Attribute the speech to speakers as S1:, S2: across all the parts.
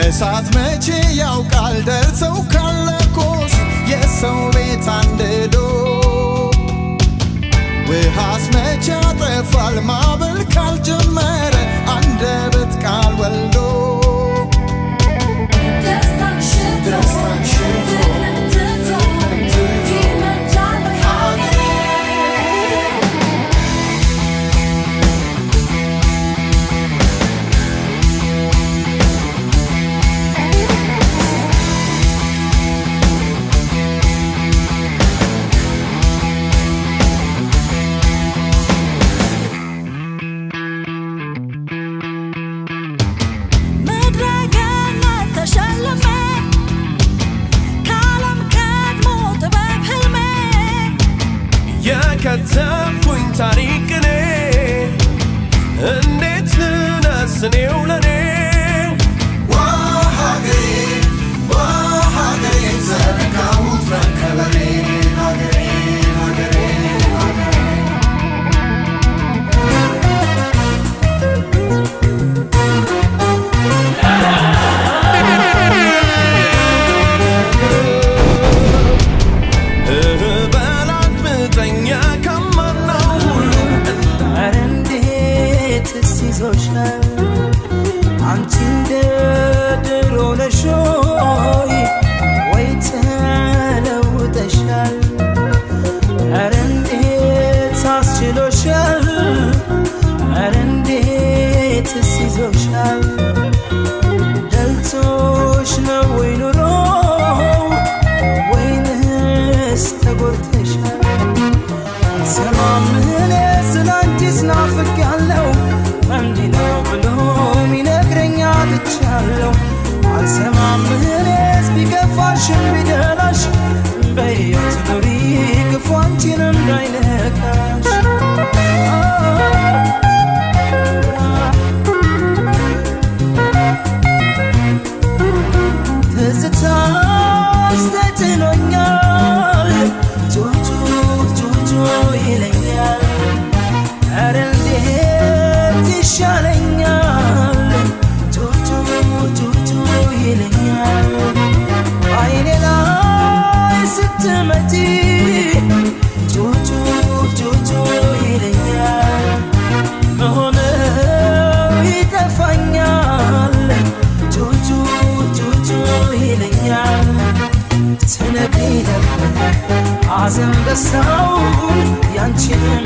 S1: እሳት መቼ ያውቃል ደርሰው ካለኮስ የሰው ቤት አንድዶ ውሃስ መቼ ያጠፋል ማዕበል ካልጀመረ አንደበት ቃል ወልዶ
S2: ከተምኩኝ ታሪክኔ እንዴት ልነስኔው ለኔ
S1: ዋሃገሬን ዘረጋሁት መከበሬን
S3: አንቺ እንደ ድሮ ነሽ ወይ ተለውጠሻል? ኧረ እንዴት አስችሎሻል? ኧረ እንዴትስ ይዞሻል? ደልቶሽ ነው ወይ ኑሮ ወይንስ ተጎድተሻል? አልሰማም እኔ ስላንቺስ ናፍቄያለሁ እንዲህ ነው ብሎ ሚነግረኝ አጥቻለሁ። አልሰማም እኔስ ቢከፋሽም ቢደላሽ በሕይወት ኑሪ ክፉ አንቺን እንዳይነካሽ። ትዝታሽ ተጭኖኛል ጆጆ ጆጆ ይለኛል። ኧረ እንዴት ይሻለኛል ጆጆ ጆጆ ይለኛል። አይኔ ላይ ስትመጪ ጆጆ ጆጆ ይለኛል። መሆነው ይጠፋኛል ጆጆ ጆጆ ይለኛል። ትነግሪኝ ነበር ሐዘን ደስታውን ያንቺንም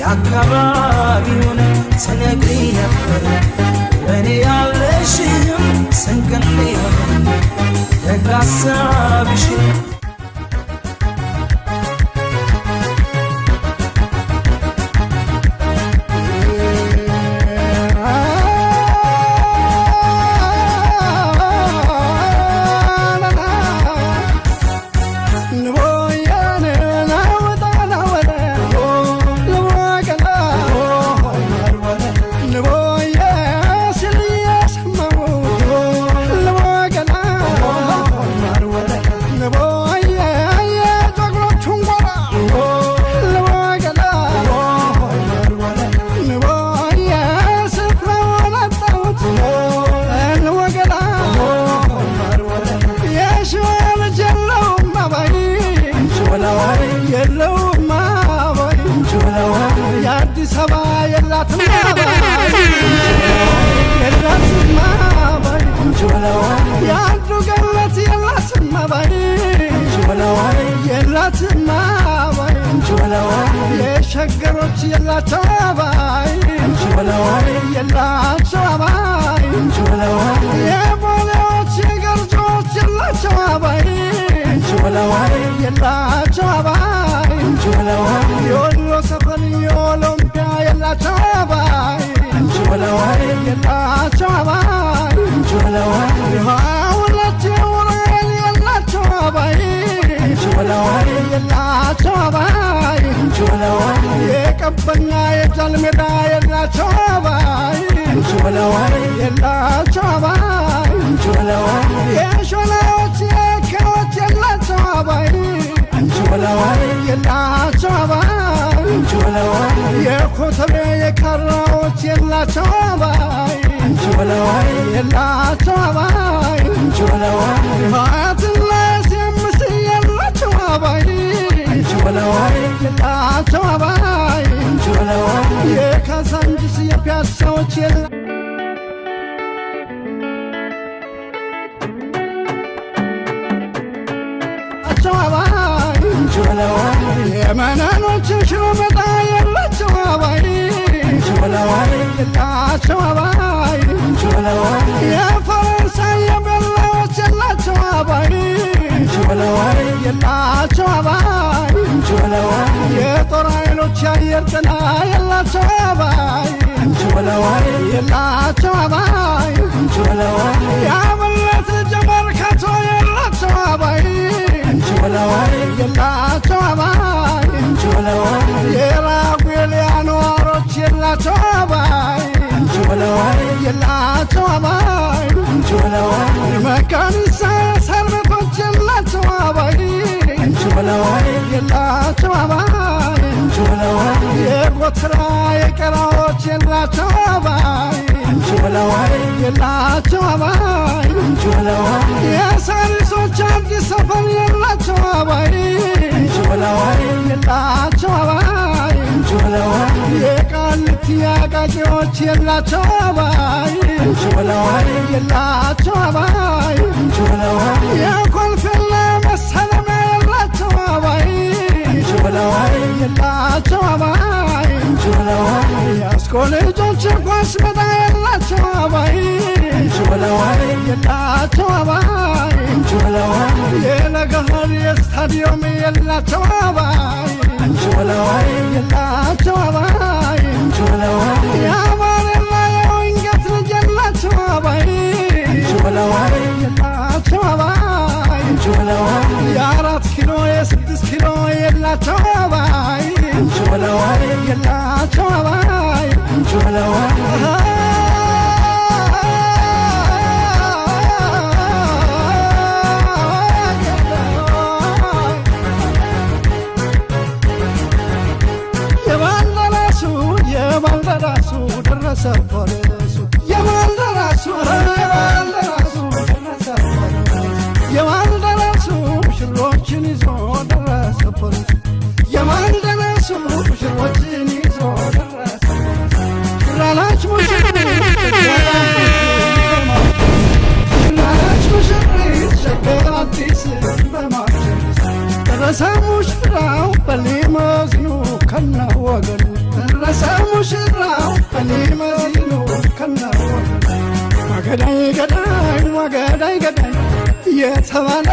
S3: የአካባቢውን ትነግሪኝ ነበር ለእኔ ያለሽም ስንቅ እንዲሆን ደግ ሐሳብሽን
S1: boy
S4: ባይ ጅወላዋይ የላትማ ባይ ጅወላዋይ የሸገሮች የላቸው ባይ ጅወላዋይ የላቸው ባይ ጅወላዋይ የቦሌዎች የገርጆች የላቸው ባይ ጅወላዋይ የላቸው ባይ ጅወላዋይ የወሎ ሰፈር የኦሎምፒያ የላቸው ባይ ጅወላዋይ የላቸው ባይ ጅወላዋይ የሁለት የውራኤል የላቸው ባይ ጅወላዋይ የላቸው ባይ ጅወላዋይ የቀበኛ የጃልሜዳ የላቸው ባይ ጅወላዋይ የላቸው ባይ ጅወላዋይ የሾላዎች የከዎች የላቸው ባይ ጅወላዋይ የላቸው ባይ ጅወላዋይ የኮተቤ የካራዎች የላቸው ባይ ጅወላዋይ የላቸው ባይ ጅወላዋይ ሀያትና የሴምስ የላቸው ባይ ጅወላዋይ የላቸው ባይ ጅወላዋይ የካሳንጅስ የፒያሳዎች ባይ ጅወላዋይ የመናኖች ሽሮ መጣ የላቸው ባይ ጅወላዋይ የላቸው ባይ ጅወላዋይ የፈረንሳይ የበላዎች የላቸው ባይ ጅወላዋይ የላቸው ባይ ጅወላዋይ የጦር ኃይሎች የአየር ጤና የላቸው ባይ ጅወላዋይ የላቸው ባይ ጅወላዋይ የአብነት ጀመርካቶ የላቸው ባይ ጅወላዋይ የላቸው ባይ ጅወላዋይ የራጉኤል ያኗሮች የላቸው ባይ ጅወላዋይ የላቸው ባይ ጅወላዋይ መካኒሳ ሰርበቶች የላቸው ባይ ጅወላዋይ የላቸው ባይ ጅወላዋይ የጎተራ የቀራዎች የላቸው ባይ ጅወላዋይ የላቸው ባይ ጅወላዋይ የሳሪሶች አዲስ ሰፈር የላቸው ባይ ጅወላዋይ የላቸው ባይ ጅወላዋይ የቃሊቲ አቃቂዎች የላቸው ባይ ጅወላዋይ የላቸው ባይ ጅወላዋይ የኮልፌና መሰለሚያ የላቸው ባይ ጅወላዋይ የላቸው ባይ ጅወላዋይ የአስኮ ልጆች ኳስ ሜዳ የላቸው ባይ ጅወላዋይ የላቸው ባይ ጅወላዋይ የለገሃር የስታዲየም የላቸው ባይ ጅወላዋይ የላቸው ባይ ጅወላዋይ የአማርና የወንጌት ልጅ የላቸው ባይ ጅወላዋይ የላቸው ባይ ጅወላዋይ የአራት ኪሎ የስድስት ኪሎ የላቸው ባይ ጅወላዋይ የላቸው ባይ ጅወላዋይ የባልደራሱ ደረሰ ፈረሱ የባልደራሱ ደረሰ ፈረሱ የባልደራሱ ሙሽሮችን ይዞ ደረሰ ፈረሱ የባልደራሱ ሙሽሮችን ይዞ ደረሰ ሽራላች ሙሽሪት ሸገር አዲስ በማርቸስ ደረሰ ሙሽራው በሊሞዚኑ ከነ ወገኑ ደረሰ ሙሽራው በሊሞዚኑ ከነ ወገኑ ወገዳይ ገዳይ ወገዳይ ገዳይ የተባለ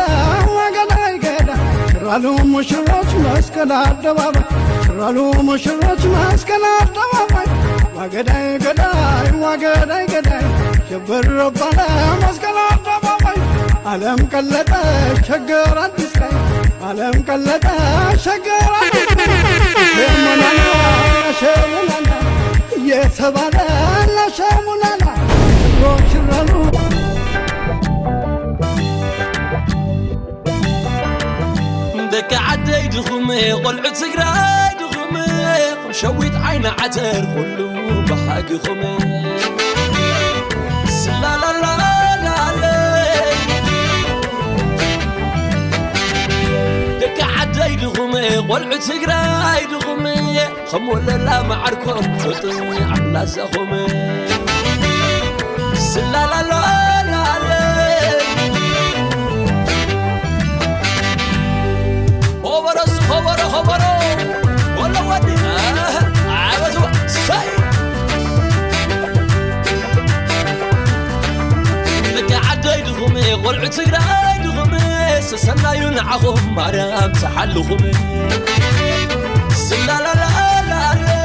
S4: ወገዳይ ገዳይ ሽራሉ ሙሽሮች መስቀል አደባባይ ሽራሉ ሙሽሮች መስቀል አደባባይ ወገዳይ ገዳይ ወገዳይ ገዳይ ሸበረ ባለ መስቀል አደባባይ ዓለም ቀለጠ ሸገር አዲስ ላይ ዓለም ቀለጠ ሸገር አዲስ ላይ ሸሙናና ሸሙናና የተባለ ለሸሙናና ሽራሉ
S2: ደቂ ዓደይ ድኹም ቆልዑ ትግራይ ድኹም ሸዊት ዓይነ ዓተር ኩሉ በሃጊኹም ስላላላላለ ደቂ ዓደይ ድኹም ቆልዑ ትግራይ ድኹም ከም ወለላ ማዓርኮም ፍጥ ዓብላዘኹም ስላላላላለ قلعو تقراي دغم سسنايو نعخم مرام تحلخم سلا لا لا لا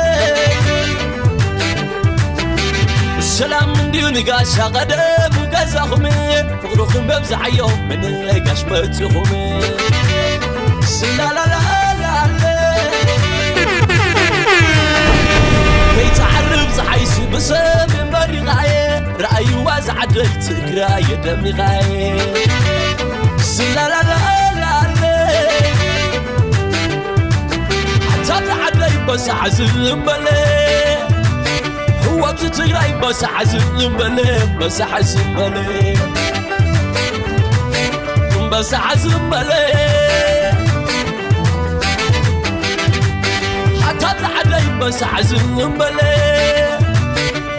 S2: السلام من ديون قاشا قدم وقازاخم فقروخم ببزعيهم من قاش متخم سلا لا لا لا كي تعرف صحيس بسم بري غاية رأي وازع دل تقراي دمي غاية سلا لا لا لا حتى بعدي بس عزم بلي هو بتقراي بس عزم بلي بس عزم بلي بس عزم بلي حتى بعدي بس عزم بلي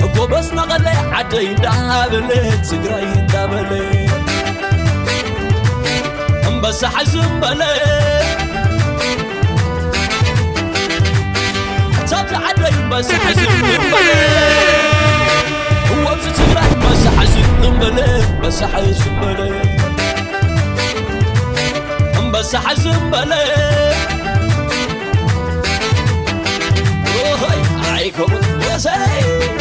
S2: هو بس نغلي عدي دابلي تقراي دابلي بس حزم بلي حتى بعدي بس حزم بلي هو بتقراي بس حزم بلي بس حزم بلي بس حزم بلي عليكم يا سيد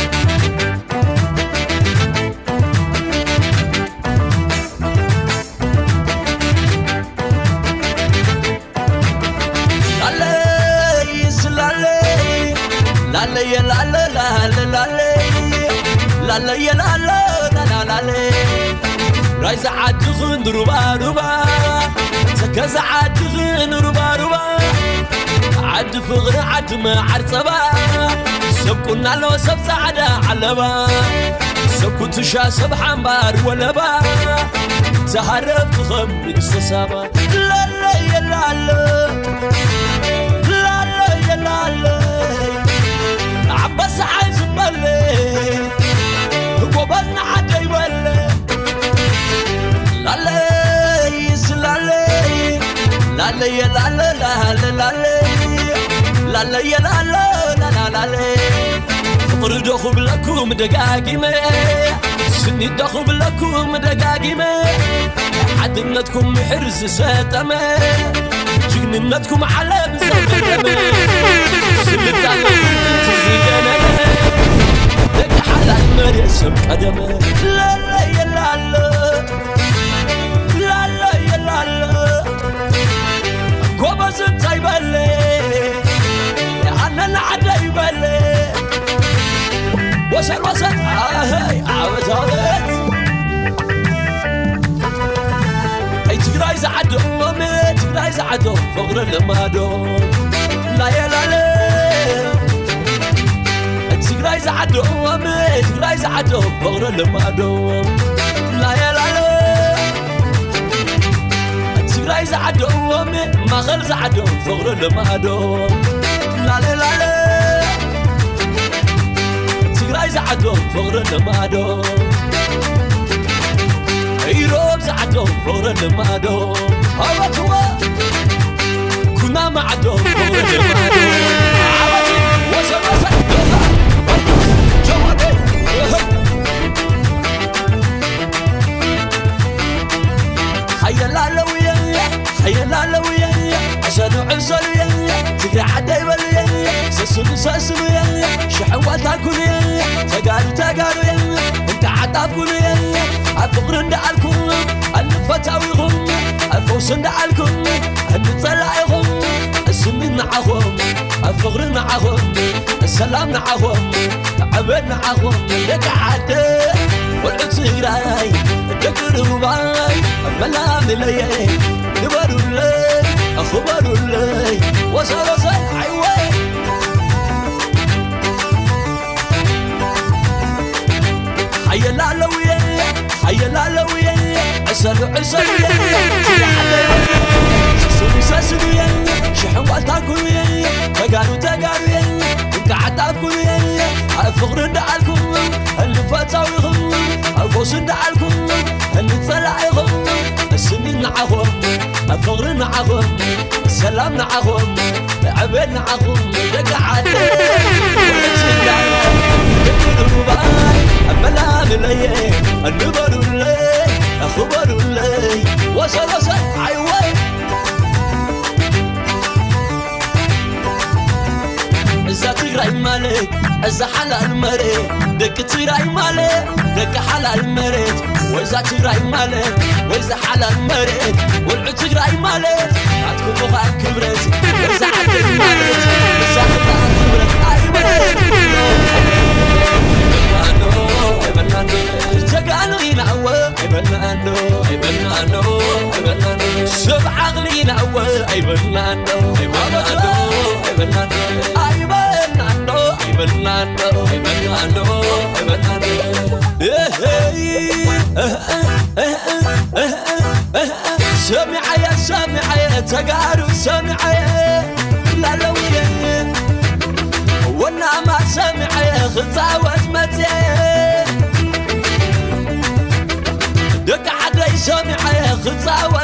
S2: لالي سلالي لالي لالي لالي لالي لالي لالي رايز عدخن ربا ربا تكز عدخن ربا ربا عد فغر عد ما عرصبا سبكنا لو سب سعدا علبا سبكو تشا سب حنبار ولبا تهرب تخم نقصصابا لا لا يا لا لا لا لا يا لا لا عباس عايز بلي وبنا عدي بلي لا لا يسلالي لا لا يا لا لا لا لا لا لا يا لا لا لا لا فقر دخب لكم دقاقمة سني دخب لكم دقاقمة حدنتكم حرز ساتمة جننتكم على بزمة سلطانكم تنتزيقنا دق حلال مرسم قدمة لا لا يا لا لا لا لا يا لا لا كوباز تايبالي أنا عدي بالي وصل هاي عاوز هذا أي تقراي زعدو أمي تقراي زعدو فقر المادو لا يا لا لا تقراي زعدو أمي تقراي زعدو فقر المادو لا يا لا لا تقراي زعدو أمي ما خل زعدو فقر المادو لا لا لا تقراي زعدو فقر المادو يروب زعدو فقر المادو هواتوا كنا معدو فقر المادو عواتي وصل جواتي حيا لا لويا حيا لا لويا عشان عسل تقرا عدي بلي سسلو شحوات اكل تقالو انت عطافكم الفقر اندعلكم الفتاويهم الفوس اندعلكم الطلعهم السمين معهم الفقر معهم السلام معهم عبد معهم لك عدي والعتيراي دقروا باي ملام لي نبروا لي أخبروا لي وصل عيوي حيا العلوية حيا العلوية عسل سسلو شحوات تاكلو تقالو انت عطافكم الفقر اندعلكم اللي فتاويهم الفوس اندعلكم اللي طلعهم السنين معهم الفقر معهم السلام معهم عبد معهم دق عدي دقروا باي أملام لي النبر لي أخبروا لي وصل عيوان إذا تقرأي مالك إذا حلال مريت دك تقرأي مالك دك حلال مريت وإذا تقرأي مالك وإذا حلال مريت والعد تقرأي مالك عتكون بغاء كبرت إذا عدد مالك إذا حلال كبرت تقالوا ينعوى يبنانو يبنانو يبنانو سبع غلي ينعوى يبنانو يبنانو يبنانو يبنانو يبنانو يبنانو يبنانو سمعي سمعي تقالوا سمعي لا لويه وانا ما سمعي خطاوة متي دك عدي سمعي خطاوة